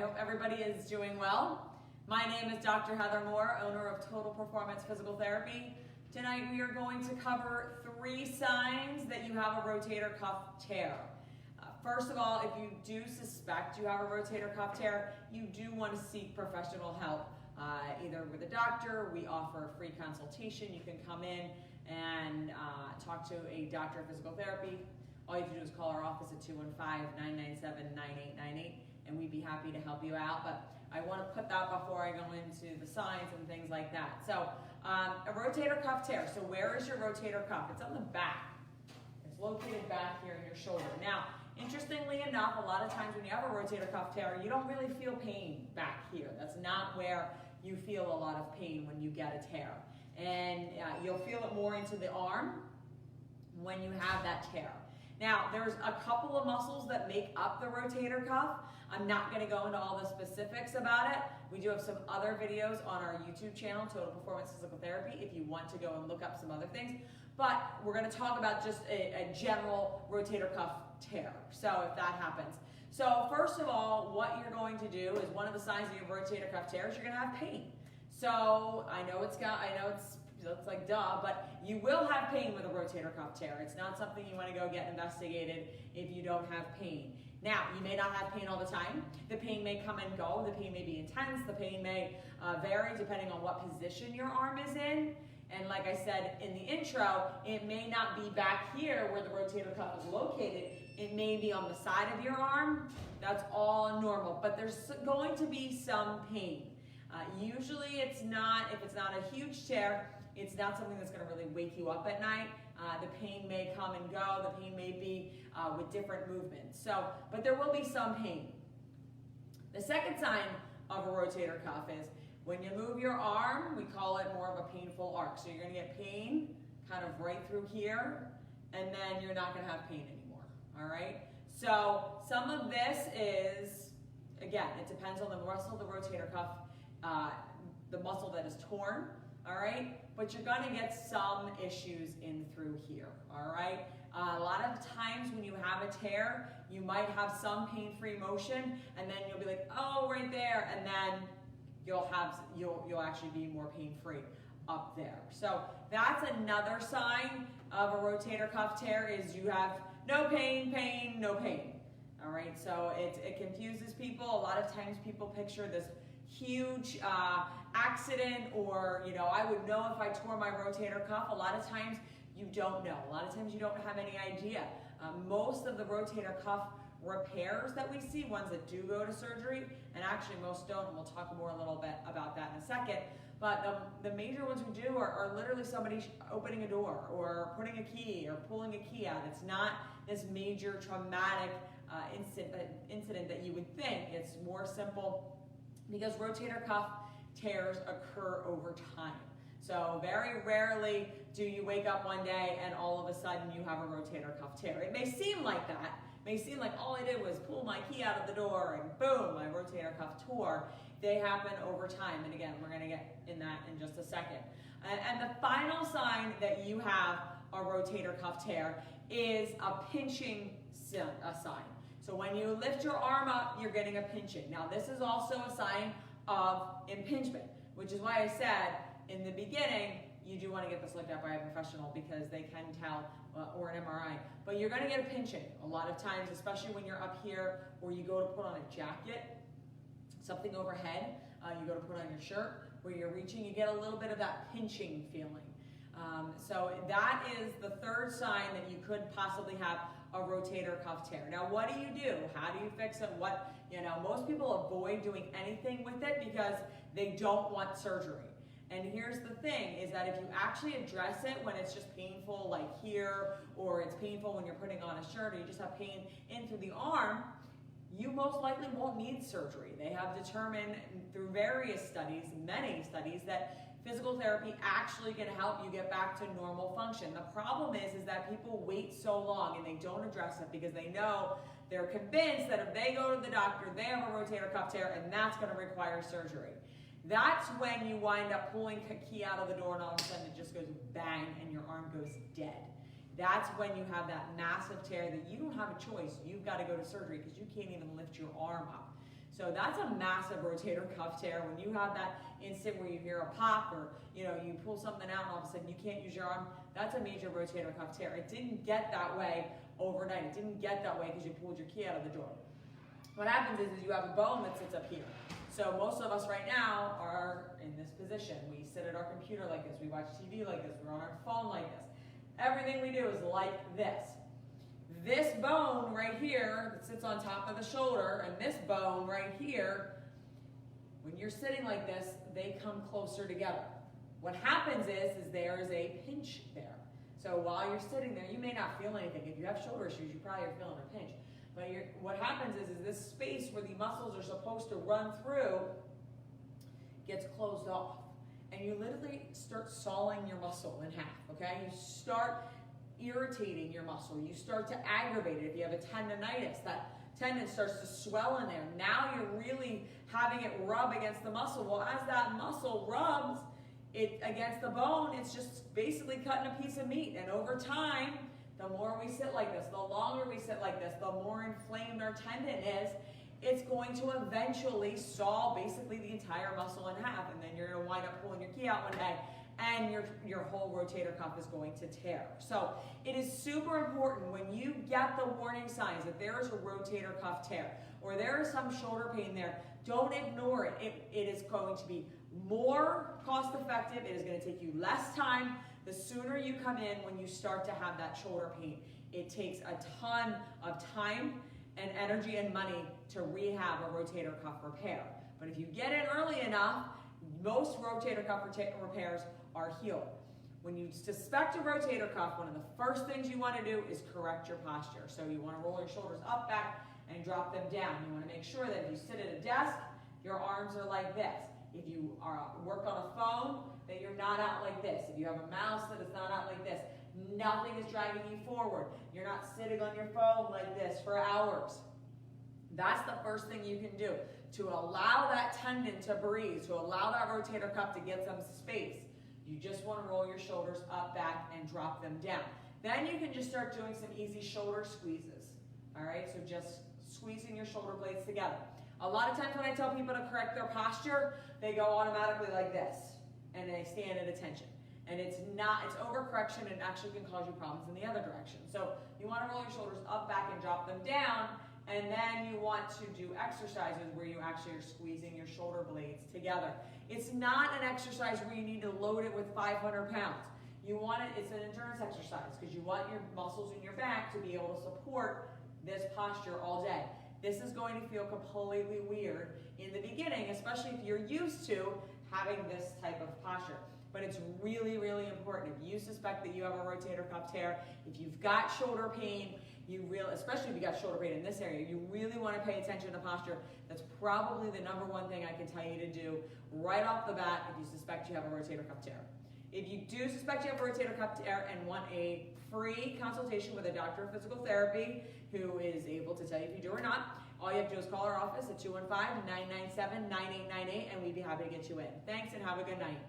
hope everybody is doing well. My name is Dr. Heather Moore, owner of Total Performance Physical Therapy. Tonight we are going to cover 3 signs that you have a rotator cuff tear. First of all, if you do suspect you have a rotator cuff tear, you do want to seek professional help, either with a doctor. We offer a free consultation. You can come in and talk to a doctor of physical therapy. All you have to do is call our office at 215-997-9898, and we'd be happy to help you out. But I want to put that before I go into the signs and things like that. So a rotator cuff tear. So where is your rotator cuff? It's on the back. It's located back here in your shoulder. Now, interestingly enough, a lot of times when you have a rotator cuff tear, you don't really feel pain back here. That's not where you feel a lot of pain when you get a tear. And you'll feel it more into the arm when you have that tear. Now, there's a couple of muscles that make up the rotator cuff. I'm not going to go into all the specifics about it. We do have some other videos on our YouTube channel, Total Performance Physical Therapy, if you want to go and look up some other things. But we're going to talk about just a general rotator cuff tear, so if that happens. So first of all, what you're going to do is one of the signs of your rotator cuff tear is you're going to have pain. So I know it's like duh, but you will have pain with a rotator cuff tear. It's not something you want to go get investigated if you don't have pain. Now, you may not have pain all the time. The pain may come and go. The pain may be intense. The pain may vary depending on what position your arm is in. And like I said in the intro, it may not be back here where the rotator cuff is located. It may be on the side of your arm. That's all normal, but there's going to be some pain. Usually it's not, if it's not a huge tear, it's not something that's going to really wake you up at night. The pain may come and go. The pain may be with different movements. So, but there will be some pain. The second sign of a rotator cuff is when you move your arm, we call it more of a painful arc. So you're going to get pain kind of right through here, and then you're not going to have pain anymore. All right? So some of this is, again, it depends on the muscle of the rotator cuff, the muscle that is torn. All right, but you're going to get some issues in through here, all right? A lot of times when you have a tear, you might have some pain-free motion, and then you'll be like, oh, right there, and then you'll actually be more pain-free up there. So that's another sign of a rotator cuff tear is you have no pain, no pain, all right? So it confuses people. A lot of times people picture this huge accident, or I would know if I tore my rotator cuff. A lot of times you don't know. A lot of times you don't have any idea. Most of the rotator cuff repairs that we see, ones that do go to surgery, and actually most don't, and we'll talk more a little bit about that in a second, but the major ones we do are literally somebody opening a door or putting a key or pulling a key out. It's not this major traumatic incident that you would think. It's more simple, because rotator cuff tears occur over time. So very rarely do you wake up one day and all of a sudden you have a rotator cuff tear. It may seem like that. It may seem like all I did was pull my key out of the door and boom, my rotator cuff tore. They happen over time. And again, we're going to get in that in just a second. And the final sign that you have a rotator cuff tear is a pinching sign. So when you lift your arm up, you're getting a pinching. Now this is also a sign of impingement, which is why I said in the beginning, you do want to get this looked at by a professional because they can tell, or an MRI. But you're going to get a pinching a lot of times, especially when you're up here or you go to put on a jacket, something overhead, you go to put on your shirt, where you're reaching, you get a little bit of that pinching feeling. So that is the third sign that you could possibly have a rotator cuff tear. Now, what do you do? How do you fix it? Most people avoid doing anything with it because they don't want surgery. And here's the thing, is that if you actually address it when it's just painful, like here, or it's painful when you're putting on a shirt, or you just have pain in through the arm, you most likely won't need surgery. They have determined through various studies, many studies, that physical therapy actually can help you get back to normal function. The problem is that people wait so long and they don't address it because they know, they're convinced that if they go to the doctor, they have a rotator cuff tear and that's going to require surgery. That's when you wind up pulling a key out of the door and all of a sudden it just goes bang and your arm goes dead. That's when you have that massive tear that you don't have a choice. You've got to go to surgery because you can't even lift your arm up. So that's a massive rotator cuff tear. When you have that instant where you hear a pop, or you pull something out and all of a sudden you can't use your arm, that's a major rotator cuff tear. It didn't get that way overnight. It didn't get that way because you pulled your key out of the door. What happens is you have a bone that sits up here. So most of us right now are in this position. We sit at our computer like this. We watch TV like this. We're on our phone like this. Everything we do is like this. This bone right here that sits on top of the shoulder, and this bone right here, when you're sitting like this, they come closer together. What happens is there is a pinch there. So while you're sitting there, you may not feel anything. If you have shoulder issues, you probably are feeling a pinch. But what happens is this space where the muscles are supposed to run through gets closed off. And you literally start sawing your muscle in half, okay? You start irritating your muscle. You start to aggravate it. If you have a tendonitis, that tendon starts to swell in there. Now you're really having it rub against the muscle. Well, as that muscle rubs it against the bone, it's just basically cutting a piece of meat. And over time, the more we sit like this, the longer we sit like this, the more inflamed our tendon is. It's going to eventually saw basically the entire muscle in half, and then you're going to wind up pulling your key out one day, and your whole rotator cuff is going to tear. So it is super important when you get the warning signs that there is a rotator cuff tear or there is some shoulder pain there, don't ignore it. It is going to be more cost effective. It is going to take you less time. The sooner you come in when you start to have that shoulder pain, it takes a ton of time and energy and money to rehab a rotator cuff repair. But if you get in early enough, most rotator cuff repairs are healed. When you suspect a rotator cuff, one of the first things you want to do is correct your posture. So you want to roll your shoulders up, back, and drop them down. You want to make sure that if you sit at a desk, your arms are like this. If you work on a phone, that you're not out like this. If you have a mouse, that it's not out like this. Nothing is dragging you forward. You're not sitting on your phone like this for hours. That's the first thing you can do to allow that tendon to breathe, to allow that rotator cuff to get some space. You just want to roll your shoulders up, back, and drop them down. Then you can just start doing some easy shoulder squeezes. All right, so just squeezing your shoulder blades together. A lot of times when I tell people to correct their posture, they go automatically like this, and they stand at attention. And it's overcorrection, and it actually can cause you problems in the other direction. So you want to roll your shoulders up, back, and drop them down, and then you want to do exercises where you actually are squeezing your shoulder blades together. It's not an exercise where you need to load it with 500 pounds. It's an endurance exercise because you want your muscles in your back to be able to support this posture all day. This is going to feel completely weird in the beginning, especially if you're used to having this type of posture. But it's really, really important. If you suspect that you have a rotator cuff tear, if you've got shoulder pain, especially if you got shoulder pain in this area, you really want to pay attention to posture. That's probably the number one thing I can tell you to do right off the bat if you suspect you have a rotator cuff tear. If you do suspect you have a rotator cuff tear and want a free consultation with a doctor of physical therapy who is able to tell you if you do or not, all you have to do is call our office at 215-997-9898 and we'd be happy to get you in. Thanks and have a good night.